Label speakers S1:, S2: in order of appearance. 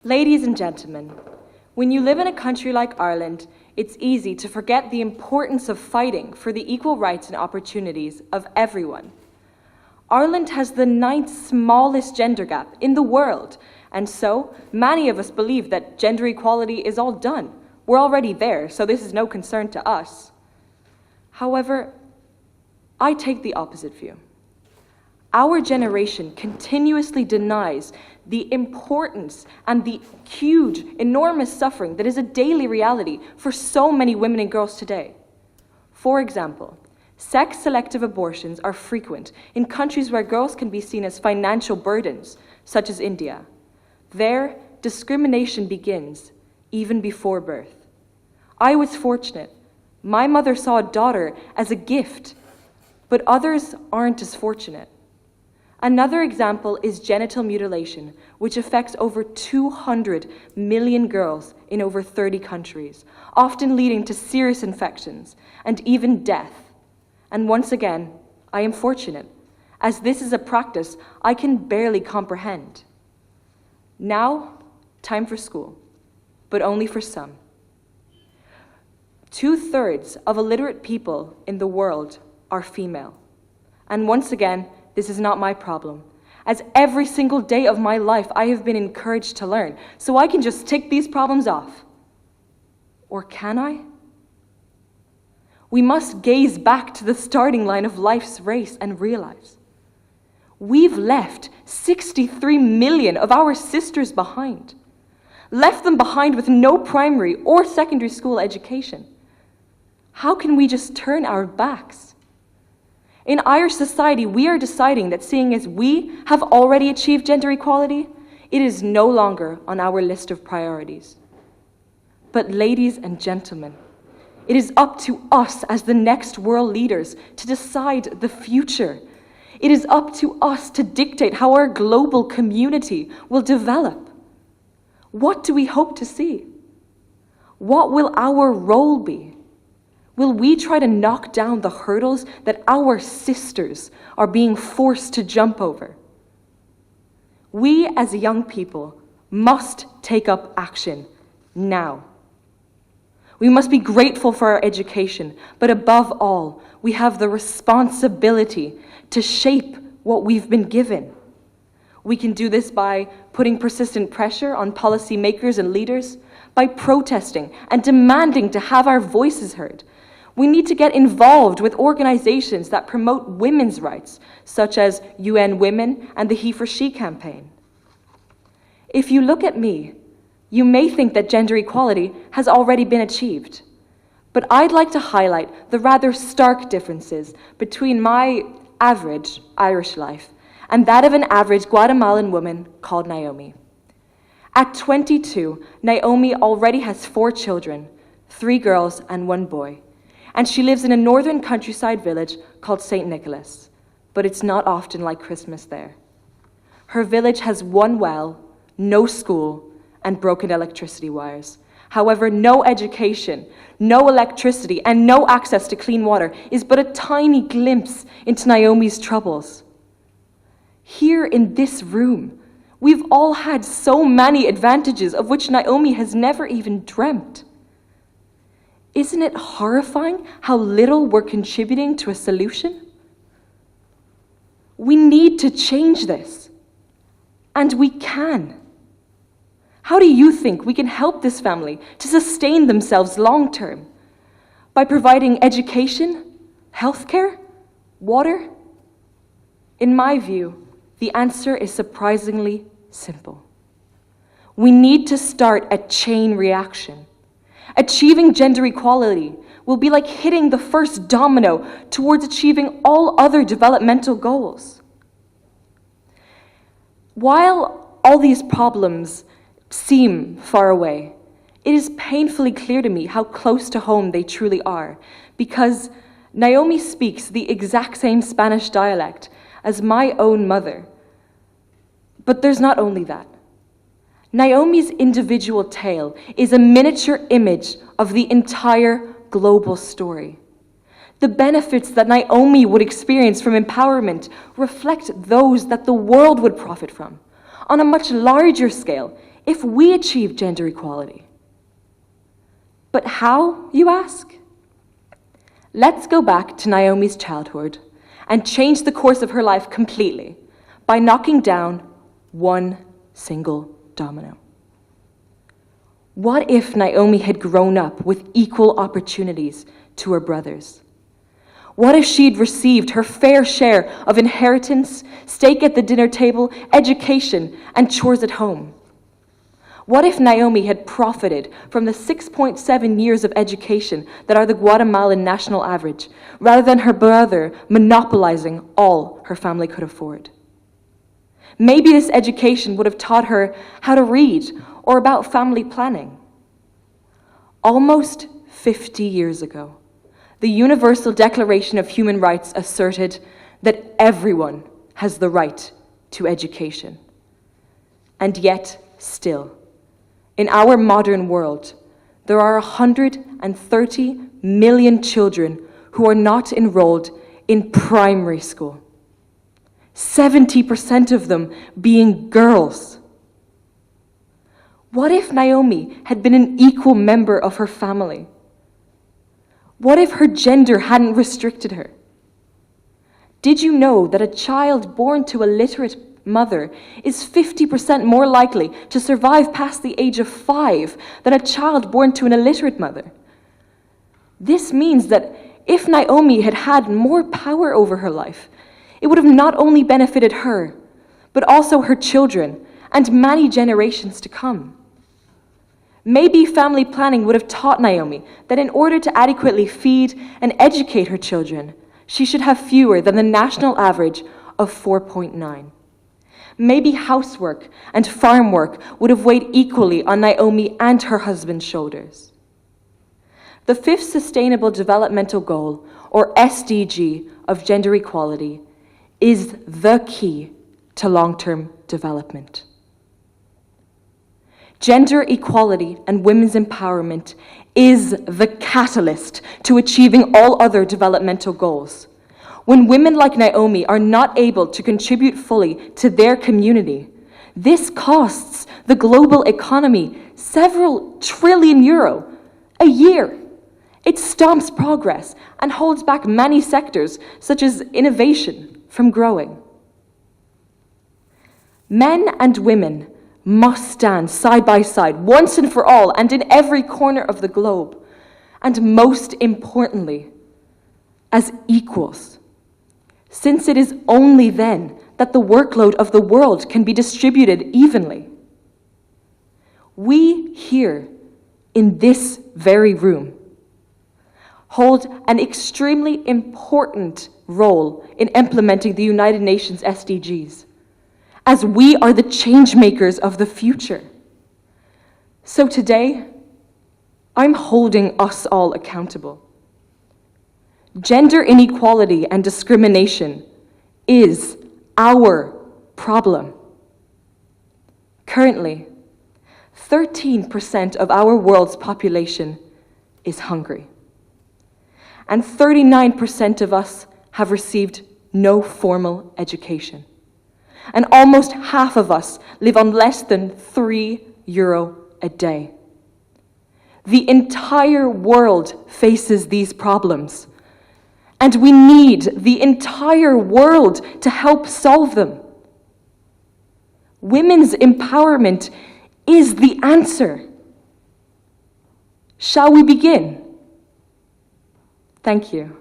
S1: Ladies and gentlemen, when you live in a country like Ireland, it's easy to forget the importance of fighting for the equal rights and opportunities of everyone. Ireland has the 9th smallest gender gap in the world, and so many of us believe that gender equality is all done. We're already there, so this is no concern to us. However, I take the opposite view. Our generation continuously denies the importance and the huge, enormous suffering that is a daily reality for so many women and girls today. For example, sex-selective abortions are frequent in countries where girls can be seen as financial burdens, such as India. There, discrimination begins even before birth. I was fortunate. My mother saw a daughter as a gift, but others aren't as fortunate. Another example is genital mutilation, which affects over 200 million girls in over 30 countries, often leading to serious infections and even death. And once again, I am fortunate, as this is a practice I can barely comprehend. Now, time for school, but only for some. 2/3 of illiterate people in the world are female. And once again, this is not my problem, as every single day of my life I have been encouraged to learn, so I can just tick these problems off. Or can I? We must gaze back to the starting line of life's race and realize we've left 63 million of our sisters behind, left them behind with no primary or secondary school education. How can we just turn our backs? In Irish society, we are deciding that seeing as we have already achieved gender equality, it is no longer on our list of priorities. But ladies and gentlemen, it is up to us as the next world leaders to decide the future. It is up to us to dictate how our global community will develop. What do we hope to see? What will our role be? Will we try to knock down the hurdles that our sisters are being forced to jump over? We as young people must take up action now. We must be grateful for our education, but above all, we have the responsibility to shape what we've been given. We can do this by putting persistent pressure on policymakers and leaders, by protesting and demanding to have our voices heard. We need to get involved with organizations that promote women's rights, such as UN Women and the He for She campaign. If you look at me, you may think that gender equality has already been achieved. But I'd like to highlight the rather stark differences between my average Irish life and that of an average Guatemalan woman called Naomi. At 22, Naomi already has 4 children, 3 girls and 1 boy. And she lives in a northern countryside village called St. Nicholas, but it's not often like Christmas there. Her village has 1 well, no school, and broken electricity wires. However, no education, no electricity, and no access to clean water is but a tiny glimpse into Naomi's troubles. Here in this room, we've all had so many advantages of which Naomi has never even dreamt. Isn't it horrifying how little we're contributing to a solution? We need to change this, and we can. How do you think we can help this family to sustain themselves long term? By providing education, healthcare, water? In my view, the answer is surprisingly simple. We need to start a chain reaction. Achieving gender equality will be like hitting the first domino towards achieving all other developmental goals. While all these problems seem far away, it is painfully clear to me how close to home they truly are, because Naomi speaks the exact same Spanish dialect as my own mother. But there's not only that. Naomi's individual tale is a miniature image of the entire global story. The benefits that Naomi would experience from empowerment reflect those that the world would profit from. On a much larger scale, if we achieve gender equality. But how, you ask? Let's go back to Naomi's childhood and change the course of her life completely by knocking down one single domino. What if Naomi had grown up with equal opportunities to her brothers? What if she'd received her fair share of inheritance, steak at the dinner table, education, and chores at home? What if Naomi had profited from the 6.7 years of education that are the Guatemalan national average, rather than her brother monopolizing all her family could afford? Maybe this education would have taught her how to read or about family planning. Almost 50 years ago, the Universal Declaration of Human Rights asserted that everyone has the right to education. And yet, still, in our modern world, there are 130 million children who are not enrolled in primary school, 70% of them being girls. What if Naomi had been an equal member of her family? What if her gender hadn't restricted her? Did you know that a child born to a literate mother is 50% more likely to survive past the age of 5 than a child born to an illiterate mother? This means that if Naomi had had more power over her life, it would have not only benefited her, but also her children and many generations to come. Maybe family planning would have taught Naomi that in order to adequately feed and educate her children, she should have fewer than the national average of 4.9. Maybe housework and farm work would have weighed equally on Naomi and her husband's shoulders. The fifth Sustainable Developmental Goal, or SDG, of gender equality is the key to long-term development. Gender equality and women's empowerment is the catalyst to achieving all other developmental goals. When women like Naomi are not able to contribute fully to their community, this costs the global economy several trillion euro a year. It stomps progress and holds back many sectors, such as innovation, from growing. Men and women must stand side by side, once and for all, and in every corner of the globe, and most importantly, as equals, since it is only then that the workload of the world can be distributed evenly. We here, in this very room, hold an extremely important role in implementing the United Nations SDGs, as we are the change makers of the future. So today, I'm holding us all accountable. Gender inequality and discrimination is our problem. Currently, 13% of our world's population is hungry, and 39% of us have received no formal education. And almost half of us live on less than €3 a day. The entire world faces these problems, and we need the entire world to help solve them. Women's empowerment is the answer. Shall we begin? Thank you.